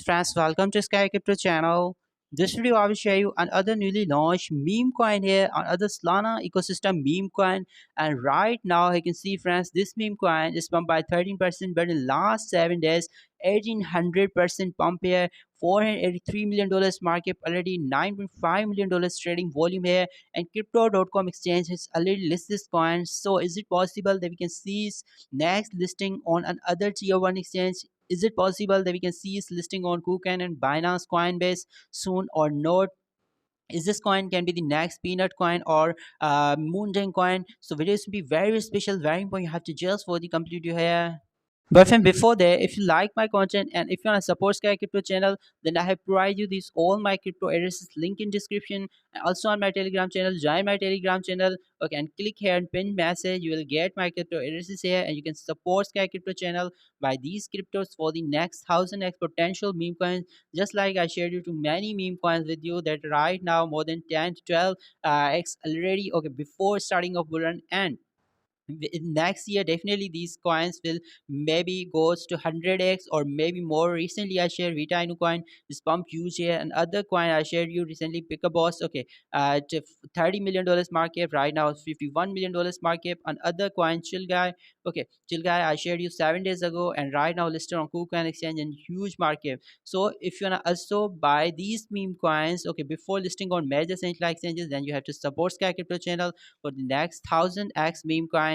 Friends, welcome to Sky Crypto channel. This video I will show you another newly launched meme coin here on other Solana ecosystem meme coin. And right now you can see friends, this meme coin is pumped by 13%, but in last 7 days 1800% pump here. $483 million market already, $9.5 million trading volume here, and crypto.com exchange has already listed this coin. So is it possible that we can see its next listing on another tier 1 exchange? Is it possible that we can see its listing on KuCoin and Binance Coinbase soon or not? Is this coin can be the next peanut coin or moonjang coin? So videos will be very special, very important. You have to just for the complete you here. But from before that, if you like my content and if you want to support Sky Crypto channel, then I have provided you this all my crypto addresses link in description. And also on my Telegram channel, join my Telegram channel. Okay, and click here and pin message. You will get my crypto addresses here, and you can support Sky Crypto channel by these cryptos for the next 1000x potential meme coins. Just like I shared you to many meme coins with you that right now more than 10 to 12 x already. Okay, before starting of bull run and in next year definitely these coins will maybe goes to 100x or maybe more. Recently I shared Vita Inu coin is pumped huge here, and other coin I shared you recently pick a boss. Okay, to $30 million market right now, $51 million market. And other coin chill guy, okay, chill guy I shared you 7 days ago and right now listed on KuCoin exchange and huge market. So if you wanna also buy these meme coins, okay, before listing on major central exchanges, then you have to support Sky Crypto channel for the next 1000x meme coins.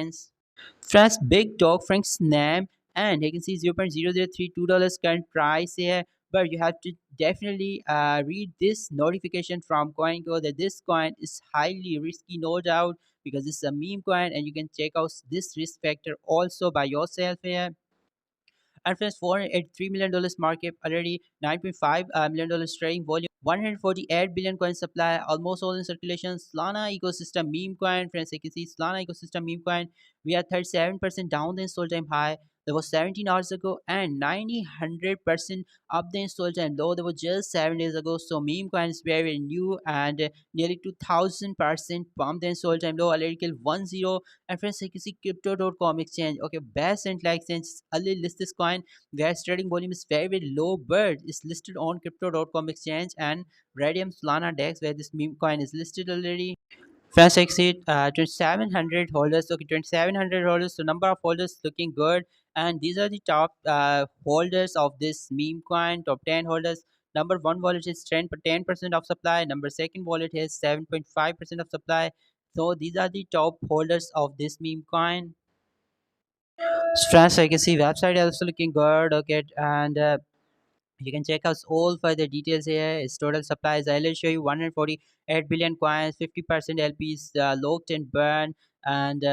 Fran's Big Dog Frank's name, and you can see $0.0032 current price here. But you have to definitely read this notification from CoinGo that this coin is highly risky, no doubt, because it's a meme coin, and you can check out this risk factor also by yourself here. And friends, $483 million market already, $9.5 million trading volume, 148 billion coin supply, almost all in circulation. Solana ecosystem meme coin, friends, you can see Solana ecosystem meme coin. We are 37% down the install time high. There was 17 hours ago, and 90-100% up the install time low. There was just 7 days ago. So meme coin is very new, and nearly 2000% pump the install time low. Already killed 1-0. And friends, you can see crypto.com exchange. Okay, best and like exchange. Ali list this coin. Their trading volume is very, very low, but it's listed on crypto.com exchange and Radium Solana DEX, where this meme coin is listed already. Friends, exit 2700 holders. Okay, 2700 holders. So number of holders looking good, and these are the top holders of this meme coin. Top 10 holders. Number one wallet is 10% of supply. Number second wallet has 7.5% of supply. So these are the top holders of this meme coin. Friends, I can see website also looking good. Okay, and you can check out all further details here. Its total supplies. I'll show you 148 billion coins, 50% LPs locked and burn, and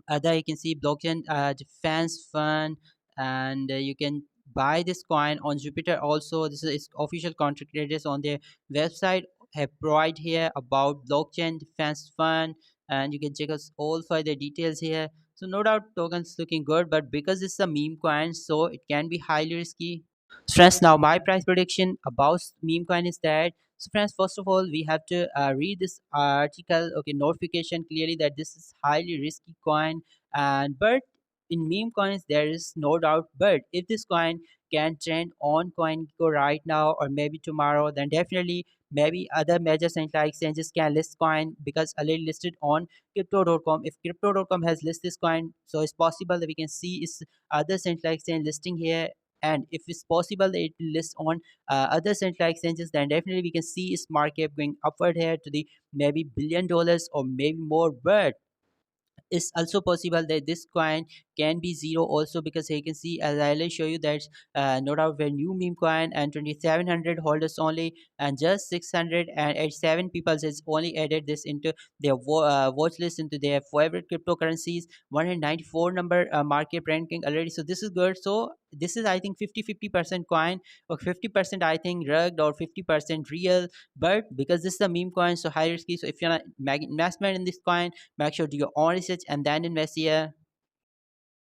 other you can see blockchain defense fund, and you can buy this coin on Jupiter. Also, this is its official contract creators on their website have provide here about blockchain defense fund, and you can check out all further details here. So no doubt tokens looking good, but because it's a meme coin, so it can be highly risky. Friends, now my price prediction about meme coin is that, so friends, first of all, we have to read this article, okay, notification clearly that this is highly risky coin, and but in meme coins there is no doubt. But if this coin can trend on CoinGecko right now or maybe tomorrow, then definitely maybe other major central exchanges can list coin because already listed on crypto.com. If crypto.com has listed this coin, so it's possible that we can see its other central exchange listing here. And if it's possible that it will list on other central exchanges, then definitely we can see its market going upward here to the maybe $1 billion or maybe more. But it's also possible that this coin can be zero also, because you can see as I'll show you that no doubt where new meme coin and 2700 holders only, and just 687 people has only added this into their watch list, into their favorite cryptocurrencies. 194 number market ranking already, so this is good. So this is I think 50-50% coin, or 50% I think rugged, or 50% real. But because this is a meme coin, so high risky. So if you're not investment in this coin, make sure to do your own research and then invest here.